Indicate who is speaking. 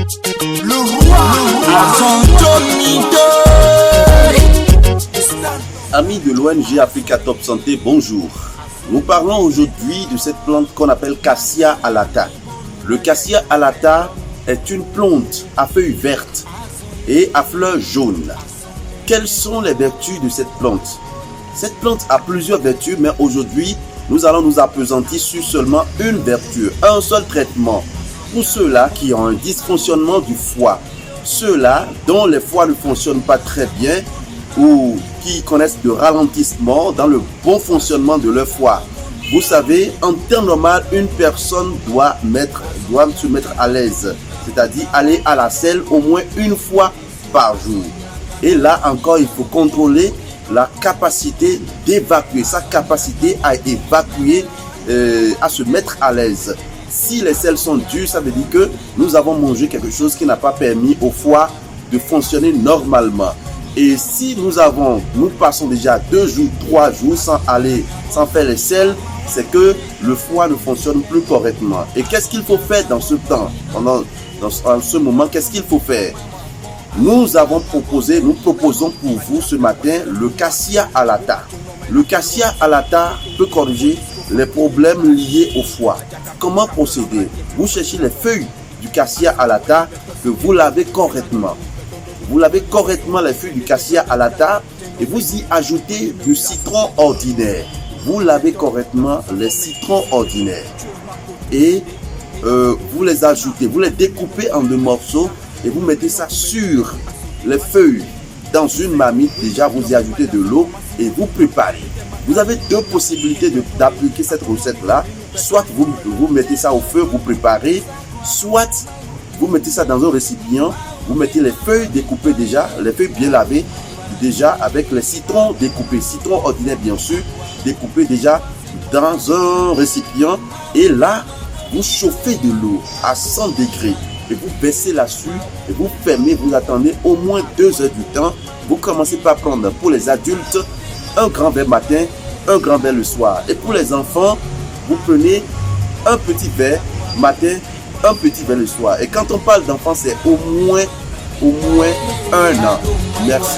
Speaker 1: Le roi,
Speaker 2: Amis de l'ONG Africa Top Santé, bonjour. Nous parlons aujourd'hui de cette plante qu'on appelle Cassia alata. Le Cassia alata est une plante à feuilles vertes et à fleurs jaunes. Quelles sont les vertus de cette plante? Cette plante a plusieurs vertus, mais aujourd'hui, nous allons nous appesantir sur seulement une vertu, un seul traitement. Pour ceux-là qui ont un dysfonctionnement du foie, ceux-là dont les foies ne fonctionnent pas très bien ou qui connaissent de ralentissement dans le bon fonctionnement de leur foie. Vous savez, en temps normal, une personne doit se mettre à l'aise, c'est-à-dire aller à la selle au moins une fois par jour. Et là encore, il faut contrôler la capacité d'évacuer, sa capacité à évacuer, à se mettre à l'aise. Si les selles sont dures, ça veut dire que nous avons mangé quelque chose qui n'a pas permis au foie de fonctionner normalement. Et si nous passons déjà 2 jours, 3 jours sans faire les selles, c'est que le foie ne fonctionne plus correctement. Et qu'est-ce qu'il faut faire dans ce temps, dans ce moment, qu'est-ce qu'il faut faire? Nous proposons pour vous ce matin le Cassia alata. Le Cassia alata peut corriger les problèmes liés au foie. Comment procéder? Vous cherchez les feuilles du Cassia alata que vous lavez correctement. Vous lavez correctement les feuilles du Cassia alata et vous y ajoutez du citron ordinaire. Vous lavez correctement les citrons ordinaires et vous les ajoutez, vous les découpez en 2 morceaux et vous mettez ça sur les feuilles dans une marmite. Déjà, vous y ajoutez de l'eau et vous préparez. Vous avez 2 possibilités d'appliquer cette recette-là. Soit vous mettez ça au feu, vous préparez, soit vous mettez ça dans un récipient, vous mettez les feuilles découpées déjà, les feuilles bien lavées déjà avec les citrons découpés, citrons ordinaires bien sûr, découpés déjà dans un récipient. Et là, vous chauffez de l'eau à 100 degrés et vous baissez là-dessus et vous fermez, vous attendez au moins 2 heures du temps. Vous commencez par prendre pour les adultes un grand verre matin, un grand verre le soir. Et pour les enfants, vous prenez un petit verre matin, un petit verre le soir. Et quand on parle d'enfants, c'est au moins 1 an. Merci.